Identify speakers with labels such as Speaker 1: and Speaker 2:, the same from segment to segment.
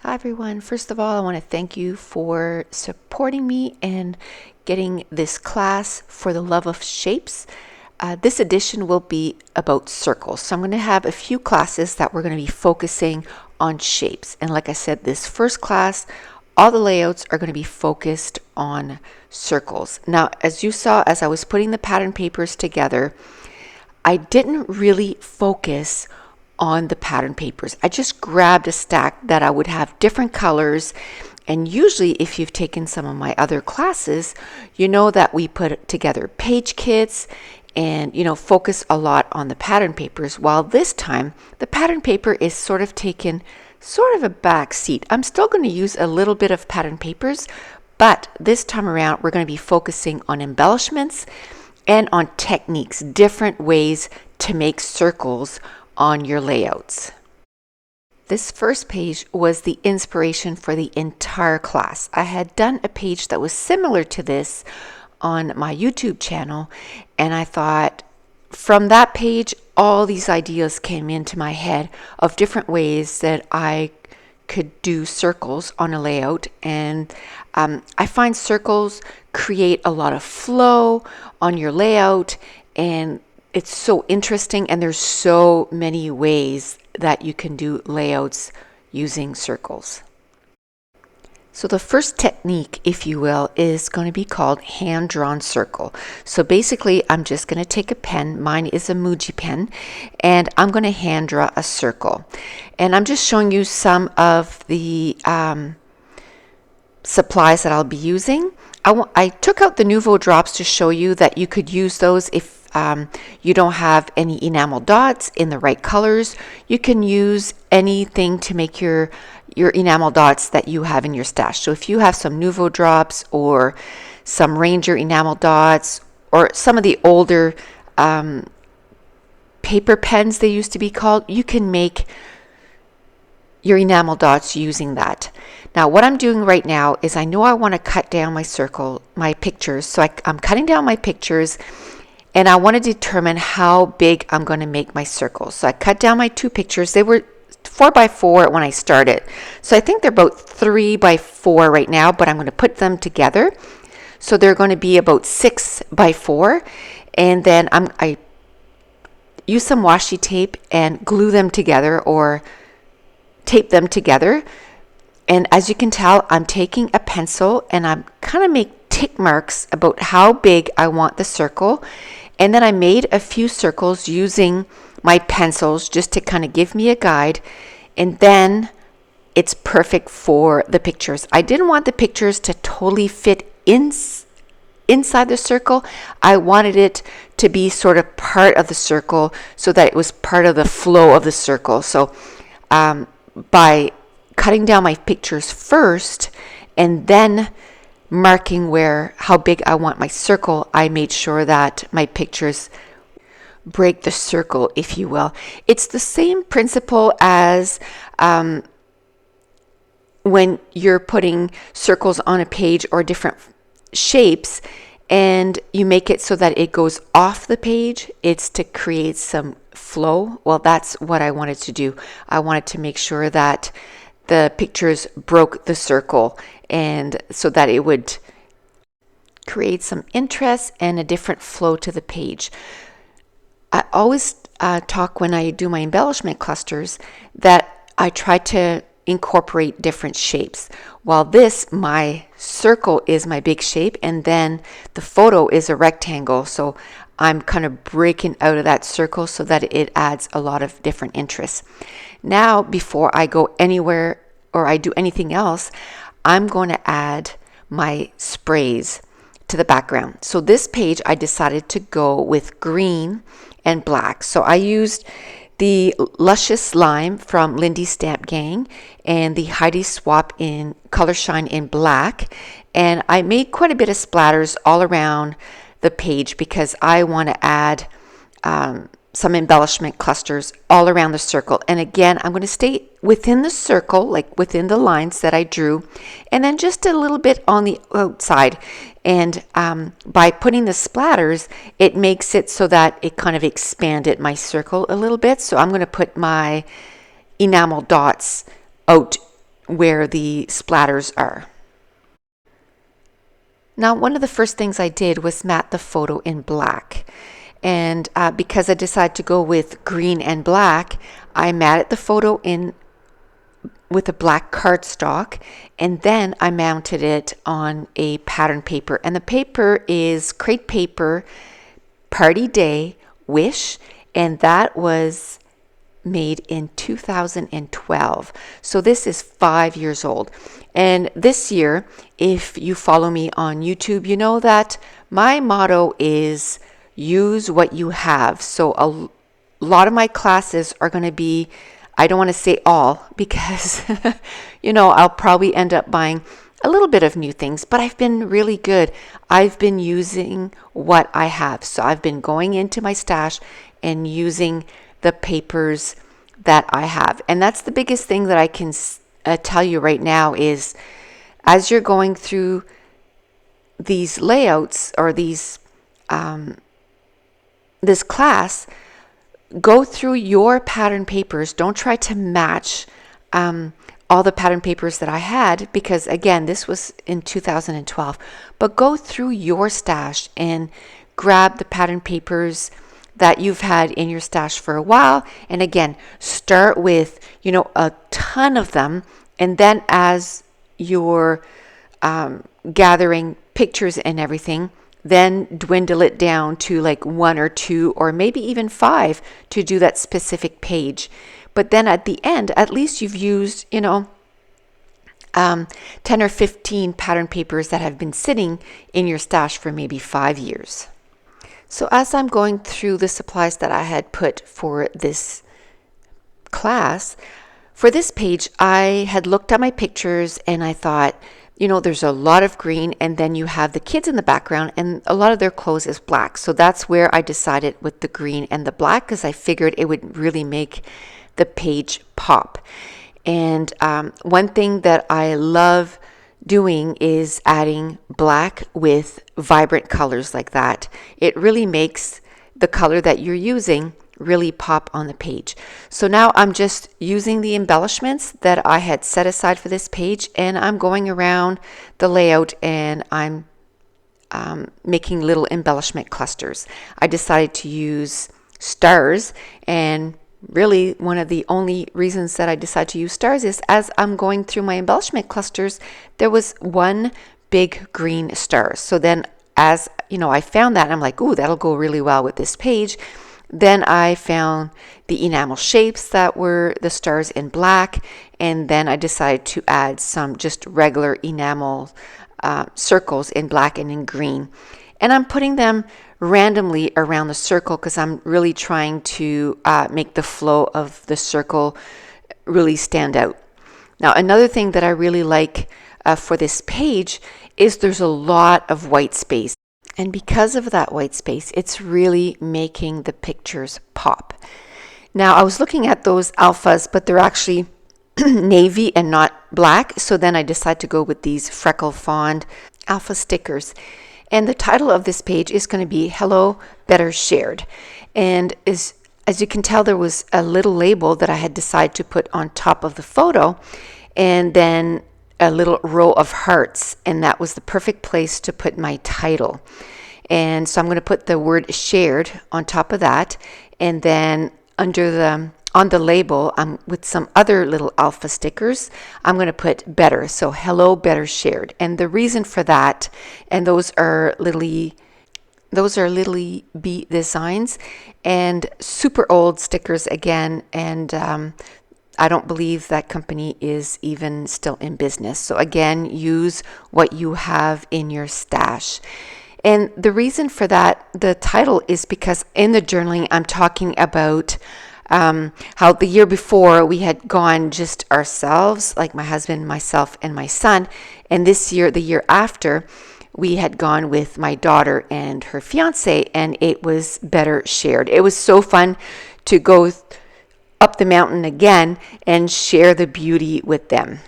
Speaker 1: Hi everyone. First of all, I want to thank you for supporting me and getting this class for the love of shapes. This edition will be about circles. So I'm going to have a few classes that we're going to be focusing on shapes. And like I said, this first class, all the layouts are going to be focused on circles. Now, as you saw, as I was putting the pattern papers together, I didn't really focus on the pattern papers. I just grabbed a stack that I would have different colors, and usually if you've taken some of my other classes, you know that we put together page kits and focus a lot on the pattern papers, while this time the pattern paper is sort of taken a back seat. I'm still going to use a little bit of pattern papers, but this time around we're going to be focusing on embellishments and on techniques, different ways to make circles on your layouts. This first page was the inspiration for the entire class. I had done a page that was similar to this on my YouTube channel, and I thought from that page all these ideas came into my head of different ways that I could do circles on a layout. And I find circles create a lot of flow on your layout, and it's so interesting, and there's so many ways that you can do layouts using circles. So the first technique, if you will, is going to be called hand-drawn circle. So basically, I'm just going to take a pen. Mine is a Muji pen, and I'm going to hand draw a circle. And I'm just showing you some of the supplies that I'll be using. I took out the Nuvo drops to show you that you could use those if you don't have any enamel dots in the right colors. You can use anything to make your enamel dots that you have in your stash. So if you have some Nuvo drops or some Ranger enamel dots or some of the older paper pens they used to be called, you can make your enamel dots using that. Now what I'm doing right now is I know I want to cut down my pictures. So I'm cutting down my pictures, and I want to determine how big I'm going to make my circles. So I cut down my two pictures. They were 4x4 when I started. So I think they're about 3x4 right now, but I'm going to put them together. So they're going to be about 6x4. And then I use some washi tape and glue them together or tape them together. And as you can tell, I'm taking a pencil and I'm kind of make tick marks about how big I want the circle. And then I made a few circles using my pencils just to kind of give me a guide. And then it's perfect for the pictures. I didn't want the pictures to totally fit inside the circle. I wanted it to be sort of part of the circle so that it was part of the flow of the circle. So by cutting down my pictures first and then marking how big I want my circle, I made sure that my pictures break the circle, if you will. It's the same principle as when you're putting circles on a page or different shapes and you make it so that it goes off the page. It's to create some flow. Well, that's what I wanted to do. I wanted to make sure that the pictures broke the circle, and so that it would create some interest and a different flow to the page. I always talk when I do my embellishment clusters that I try to incorporate different shapes. While my circle is my big shape, and then the photo is a rectangle. So I'm kind of breaking out of that circle so that it adds a lot of different interests. Now, before I go anywhere or I do anything else, I'm going to add my sprays to the background. So this page, I decided to go with green and black. So I used the Luscious Lime from Lindy Stamp Gang and the Heidi Swap in Color Shine in black. And I made quite a bit of splatters all around the page because I want to add some embellishment clusters all around the circle. And again, I'm going to stay within the circle, like within the lines that I drew, and then just a little bit on the outside. And by putting the splatters, it makes it so that it kind of expanded my circle a little bit. So I'm going to put my enamel dots out where the splatters are. Now, one of the first things I did was mat the photo in black. And because I decided to go with green and black, I matted the photo in with a black cardstock, and then I mounted it on a pattern paper. And the paper is crepe paper, Party Day, Wish, and that was made in 2012. So this is 5 years old. And this year, if you follow me on YouTube, you know that my motto is use what you have. So a lot of my classes are going to be, I don't want to say all because, I'll probably end up buying a little bit of new things, but I've been really good. I've been using what I have. So I've been going into my stash and using the papers that I have. And that's the biggest thing that I can tell you right now is as you're going through these layouts or this class, go through your pattern papers. Don't try to match all the pattern papers that I had because, again, this was in 2012. But go through your stash and grab the pattern papers that you've had in your stash for a while. And again, start with, a ton of them. And then as you're gathering pictures and everything, then dwindle it down to like 1 or 2 or maybe even 5 to do that specific page. But then at the end, at least you've used, 10 or 15 pattern papers that have been sitting in your stash for maybe 5 years. So as I'm going through the supplies that I had put for this class, for this page, I had looked at my pictures and I thought, there's a lot of green, and then you have the kids in the background, and a lot of their clothes is black. So that's where I decided with the green and the black because I figured it would really make the page pop. And one thing that I love doing is adding black with vibrant colors like that. It really makes the color that you're using really pop on the page. So now I'm just using the embellishments that I had set aside for this page, and I'm going around the layout and I'm making little embellishment clusters. I decided to use stars, and really one of the only reasons that I decided to use stars is as I'm going through my embellishment clusters, there was one big green star. So then as I found that and I'm like, ooh, that'll go really well with this page. Then I found the enamel shapes that were the stars in black, and then I decided to add some just regular enamel circles in black and in green. And I'm putting them randomly around the circle because I'm really trying to make the flow of the circle really stand out. Now, another thing that I really like for this page is there's a lot of white space. And because of that white space, it's really making the pictures pop. Now, I was looking at those alphas, but they're actually navy and not black. So then I decided to go with these freckle fond alpha stickers. And the title of this page is going to be Hello, Better Shared. And as you can tell, there was a little label that I had decided to put on top of the photo, and then a little row of hearts, and that was the perfect place to put my title. And so I'm going to put the word shared on top of that, and then on the label, with some other little alpha stickers, I'm going to put better. So hello, better shared. And the reason for that, and those are Lily Bee designs and super old stickers again, and I don't believe that company is even still in business. So again, use what you have in your stash. And the reason for that, the title, is because in the journaling, I'm talking about how the year before we had gone just ourselves, like my husband, myself, and my son. And this year, the year after, we had gone with my daughter and her fiance, and it was better shared. It was so fun to go up the mountain again and share the beauty with them.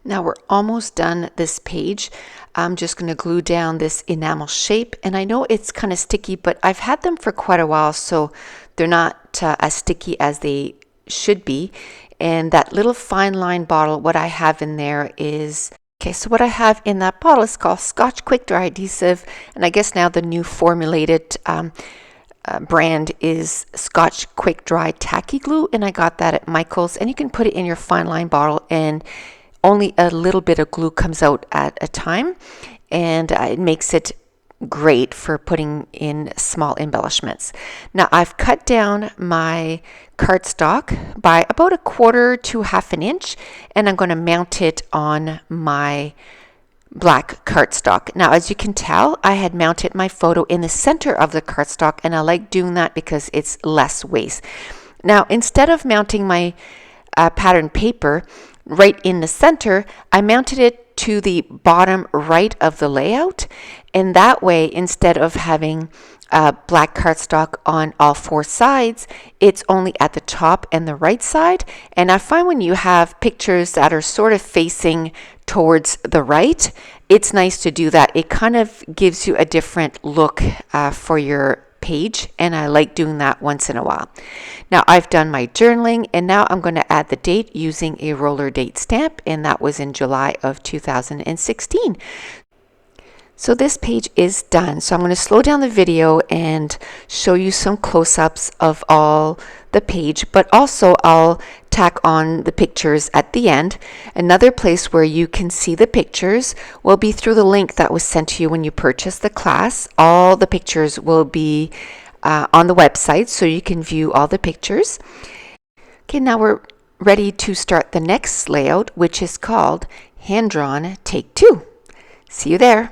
Speaker 1: Now we're almost done this page. I'm just going to glue down this enamel shape, and I know it's kind of sticky, but I've had them for quite a while, so they're not as sticky as they should be. And that little fine line bottle, what I have in there is, okay, so what I have in that bottle is called Scotch Quick Dry Adhesive. And I guess now the new formulated brand is Scotch Quick Dry Tacky Glue. And I got that at Michael's. And you can put it in your fine line bottle and only a little bit of glue comes out at a time. And it makes it great for putting in small embellishments. Now I've cut down my cardstock by about 1/4 to 1/2 inch, and I'm going to mount it on my black cardstock. Now, as you can tell, I had mounted my photo in the center of the cardstock, and I like doing that because it's less waste. Now, instead of mounting my pattern paper right in the center, I mounted it to the bottom right of the layout, and that way, instead of having black cardstock on all 4 sides, it's only at the top and the right side. And I find when you have pictures that are sort of facing towards the right, it's nice to do that. It kind of gives you a different look for your page, and I like doing that once in a while. Now I've done my journaling, and now I'm going to add the date using a roller date stamp, and that was in July of 2016. So this page is done. So I'm going to slow down the video and show you some close-ups of all the page, but also I'll tack on the pictures at the end. Another place where you can see the pictures will be through the link that was sent to you when you purchased the class. All the pictures will be on the website, so you can view all the pictures. Okay, now we're ready to start the next layout, which is called Hand Drawn Take 2. See you there.